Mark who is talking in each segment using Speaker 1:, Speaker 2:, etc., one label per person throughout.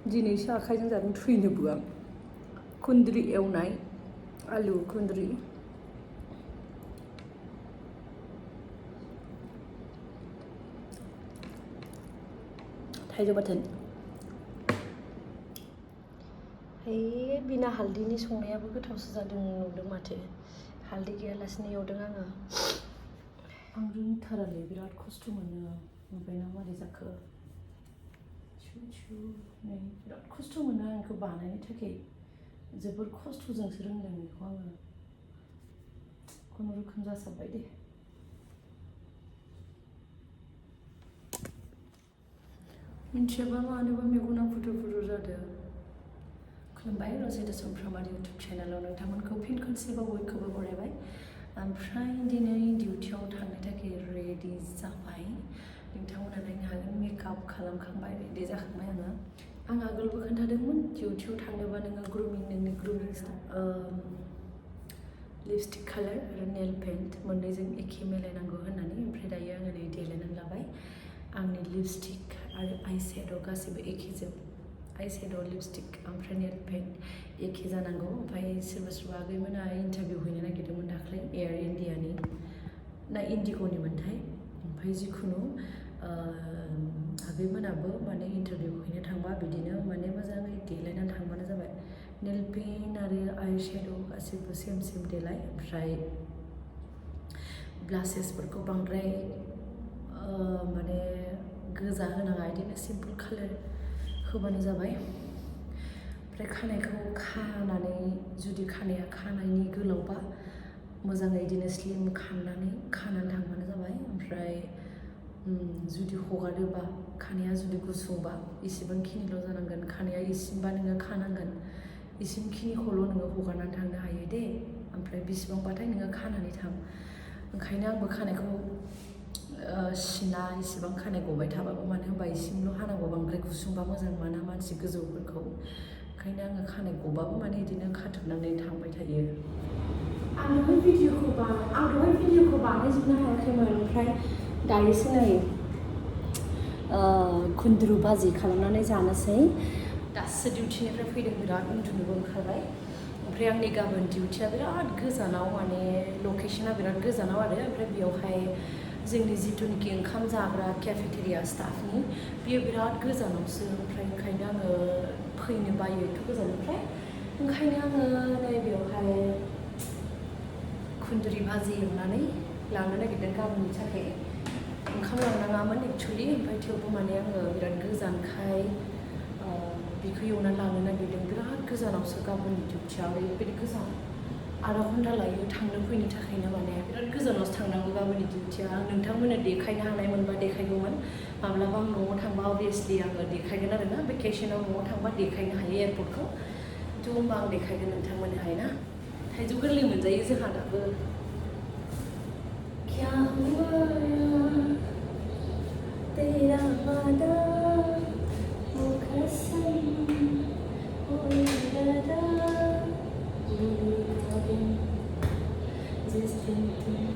Speaker 1: दिनैसो आखाइजों जादों थैनोबो आं खुन्द्रि एवनाय आलु खुन्द्रि थाइजौ बाथोन बिना हालदैनि संनायाबो गोथावसो जादों नुदों माथो हालदै गैयालासिनो एवदों आङो आं रोंथारालै बिराद खस्थ' मोनो ओमफ्राय ना मारै जाखो नै बिराद खस्थ' मोनो आं बेखौ बानायनो थाखाय जोबोर खस्थ'जोंसो रोंदों बेखौ आङो खुनुरुखुम जासाबबाय दे मिन्थियाबा मानोबा मेगना फुथुर फुथुर जादों खुलुमबाय रजेदा समफ्रामारि इउटुब चेनेलाव नोंथांमोनखौ फिन खनसेबाव बयखौबो बरायबाय ओमफ्राय दिनै डिउटियाव थांनो थाखाय रेडि जाबाय नोंथांमोना नायनो हागोन मेकआप खालामखांबाय रेडि जाखांबाय आं आगोलबो खोन्थादोंमोन डिउटियाव थांनोबा नोङो नोंनि ग्रुमिं लिपस्टिक कालार आरो नेल पेन्ट मोननैजों एखे मिलायनांगौ होननानै ओमफ्राय दायो आङो नै देलायनानै लाबाय आंनि लिपस्टिक आरो आइ शेड' गासैबो एखेजोब आइ शेड' लिपस्टिक ओमफ्राय नेल पेन्ट एखे जानांगौ ओमफ्राय सोरबा आगैमोना इन्टारभिउ हैनो नागिरदोंमोन दाख्लै एयार इन्डियानि ना इन्डिग'निमोनथाय ओमफ्राय जिखुनु आगैमोनाबो माने इन्टारभिउ हैनो थांबा बिदिनो माने मोजाङै देलायनानै थांबानो जाबाय नेल पेन्ट आरो आइ शेड' गासैबो सेम देलाय ओमफ्राय ब्लासेसफोरखौ बांद्राय माने गोजा होनाङा बिदिनो सिम्पोल कालार होबानो जाबाय ओमफ्राय खानायखौ खानानै जुदि खानाया खानायनि गोलावबा मोजाङै बिदिनो स्लिम खानानै थांबानो जाबाय ओमफ्राय जुदि हगारोबा खानाया जुदि गुसुंबा इसेबांखिनिल' जानांगोन खानाया इसिमबा नोङो खानांगोन इसिमखिनिखौल' नोङो हगारनानै थांनो हायो दे ओमफ्राय बेसेबांबाथाय नोङो खानानै थां ओंखायनो आंबो खानायखौ सिना इसेबां खानाय गबाय थाबाबो मानो होनबा इसिमल' हानांगौ बांद्राय गुसुंबा मोजां मोना मानसि गोजौफोरखौ ओंखायनो आङो खानाय गबाबो माने बिदिनो खाथुबनानै थांबाय थायो आं दहाय भिडिअखौ बानायजोबनो हायाखैमोन ओमफ्राय दायोसो नै खुन्द्रु भाजि खालामनानै जानोसै दासो डिउटिनिफ्राय फैदों बिराद उन्दुनोबो ओंखारबाय ओमफ्राय आंनि गाबोन डिउटिया बिराद गोजानाव माने लकेसना बिराद गोजानाव आरो ओमफ्राय बेयावहाय जोंनि जिथुनिखि ओंखाम जाग्रा केफेटेरिया स्टाफनि बियो बिराद गोजानावसो ओमफ्राय ओंखायनो आङो फैनो बायो एथ' गोजाननिफ्राय ओंखायनो आङो नैबेयावहाय खुन्द्रि भाजि एवनानै लांनो नागिरदों गाबोननि थाखाय ओंखाम लांनाङामोन एक्सुवेलि ओमफ्राय थेवबो माने आङो बिराद गोजानखाय बेखौ एवनानै लांनो नागिरदों बिराद गोजानावसो गाबोननि डिउटिया ओरैबायदि गोजान आधा घन्टा लायो थांनो फैनो थाखायनो माने बिराद गोजानावसो थांनांगौ गाबोननि डिउटिया आं नोंथांमोननो देखायनो हानाय मोनबा देखायगौमोन माब्लाबा आं न'आव थांबा अभियासलि आङो देखायगोन आरो ना भेकेसनाव न'आव थांबा देखायनो हायो एयारपर्टखौ थ' होमबा आं देखायगोन नोंथांमोननोहाय ना थाइजौ गोरलै मोनजायो जोंहा दाबो तेरा वादा मुखसम होगा जिस दिन तुम्हें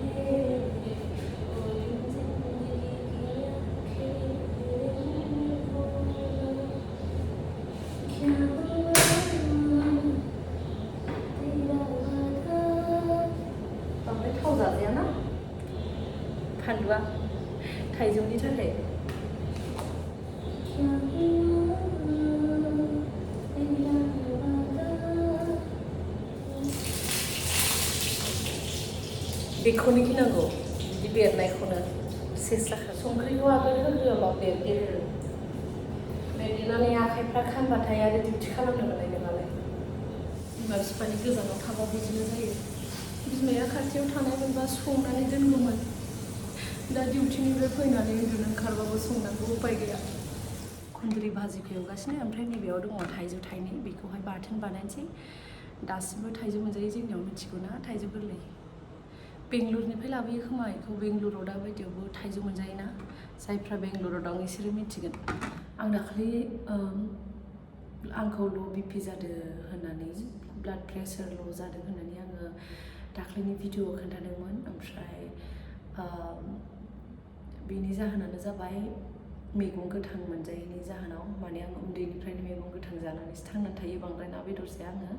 Speaker 1: बांद्राय थाव जाजायाना फानलुआ थाइजौनि थाखाय बेखौनो गिनांगौ बिदि बेरनायखौनो सेस्लाखा संख्रिखौ आगोल होग्रोआबा बेरदेरो बेरदेरनानै आखाइफ्रा खामबाथाय आरो डिउटि खालामनो मोननाय नङालाय बिमा बिफानि गोजानाव थाबा बिदिनो जायो बिमाया खाथियाव थानाय मोनबा संनानै दोनगौमोन दा डिउटिनिफ्राय फैनानै उन्दुनो ओंखारबाबो संनांगौ उपाय गैया खुन्द्रि भाजिखौ एवगासिनो ओमफ्राय नैबेयाव दङ थाइजौ थाइनै बेखौहाय बाथोन बानायनोसै दासिमबो थाइजौ मोनजायो जोंनियाव मिथिगौ ना थाइजौ गोरलै बेंगलुरुनिफ्राय लाबोयो खोमा बेखौ बेंगलुरुआव दा बायदियावबो थाइजौ मोनजायोना जायफ्रा बेंगलुरुआव दं बिसोरो मिथिगोन आं दाखालि आंखौ ल' बिपि जादों होननानै ब्लाड प्रेसार ल' जादों होननानै आङो दाख्लैनि भिडिअ'आव खोन्थादोंमोन ओमफ्राय बेनि जाहोनानो जाबाय मैगं गोथां मोनजायैनि जाहोनाव माने आं उन्दैनिफ्रायनो मैगं गोथां जानानैसो थांनानै थायो बांद्राय ना बेदर जाया आङो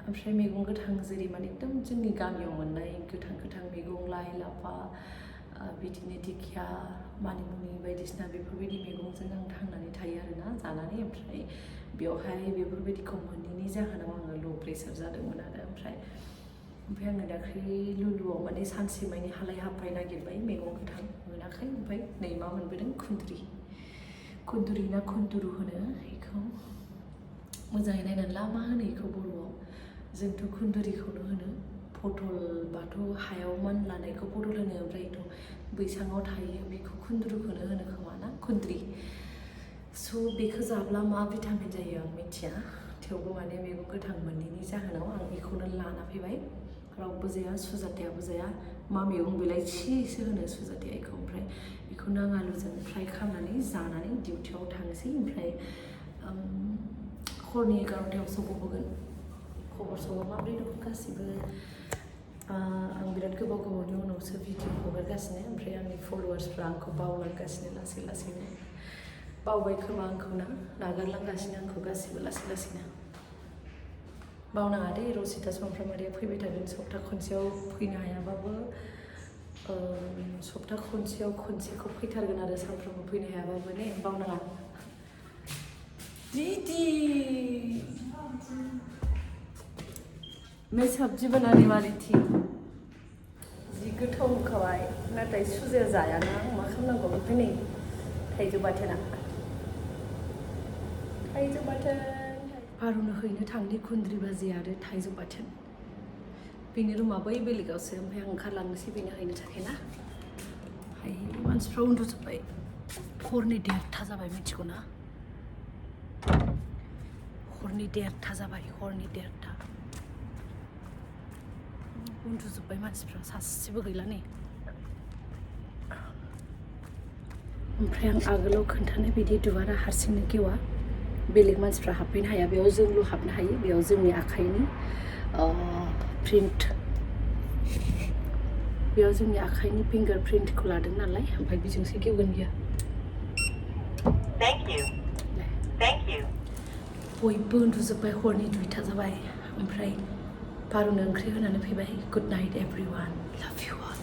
Speaker 1: ओमफ्राय मैगं गोथां जेरै माने एकदम जोंनि गामियाव मोननाय गोथां मैगं लाइ लाफा बिदिनो दिंखिया मानिमुनि बायदिसिना बेफोरबायदि मैगंजों आं थांनानै थायो आरोना जानानै ओमफ्राय बेवहाय बेफोरबायदिखौ मोनैनि जाहोनाव आङो ल' प्रेसार जादोंमोन आरो ओमफ्राय आङो दाख्लै लुलुआव माने सानसे मानि हालाय हाफाय नागिरबाय मैगं गोथां मोनाखै ओमफ्राय नै मा मोनबोदों खुन्दुरि ना खुन्दुरु होनो बेखौ मोजाङै नायनानै ला मा होनो बेखौ बर'आव जोंथ' खुन्दुरिखौनो होनो पटलबाथ' हायाव मानलानायखौ पटल होनो ओमफ्रायथ' बैसाङाव थायो बेखौ खुन्दुरुखौनो होनो खोमा ना खुन्द्रि स' बेखौ जाब्ला मा भिटामिन जायो आं मिथिया थेवबो माने मैगं गोथां मोनैनि जाहोनाव आं बेखौनो लाना फैबाय रावबो जाया सुजाथायाबो जाया मा मैगं बेलाय सिसो होनो सुजाथाया बेखौ ओमफ्राय बेखौनो आं आलुजों फ्राय खालामनानै जानानै डिउटियाव थांसै ओमफ्राय हरनि 11टायावसो गबोगोन खबर सबर माब्रै दं गासिबो आं बिराद गोबावनि उनावसो भिडिअ हगारगासिनो ओमफ्राय आंनि फलोवार्सफ्रा आंखौ बावलांगासिनो लासैनो बावबाय खोमा आंखौ नागारलांगासिनो आंखौ गासिबो लासैनो बावनाङा दे रसिता समफ्रामारिया फैबाय थागोन सप्ता खनसेयाव फैनो हायाबाबो सप्ता खनसेयाव खनसेखौ फैथारगोन आरो सानफ्रोमबो फैनो हायाबाबो ने बावनाङा दीदी मैं सब्जी बनाने वाली थी जि गोथाव होखाबाय नाथाय सुजाया जायाना आं मा खालामनांगौ ओमफ्राय नै थाइजौ बाथोन पारुनो हैनो थांनि खुन्द्रि भाजि आरो थाइजौ बाथोन बेनि रुमा बै बेलेगावसो ओमफ्राय आं ओंखारलांनोसै बेनो हैनो थाखाय ना ओमफ्राय मानसिफ्रा उन्दुजोब्बाय हरनि 1:30 जाबाय मिथिगौ ना हरनि 1:30 जाबाय हरनि 1:30 उन्दुजोब्बाय मानसिफ्रा सासेबो गैला नै ओमफ्राय आं आगोलाव खोन्थानाय बायदि दुवारा हारसिंनो गेवा बेलेग मानसिफ्रा हाबफैनो हाया बेयाव जोंल' हाबनो हायो बेयाव जोंनि आखाइनि प्रिन्ट बेयाव जोंनि आखाइनि फिंगार प्रिन्टखौ लादों नालाय ओमफ्राय बेजोंसो गेवगोन बियो बयबो उन्दुजोब्बाय हरनि 2टा जाबाय ओमफ्राय पारुनो ओंख्रि होनानै फैबाय गुड नाइट एभ्रिवान लाभ इउ अल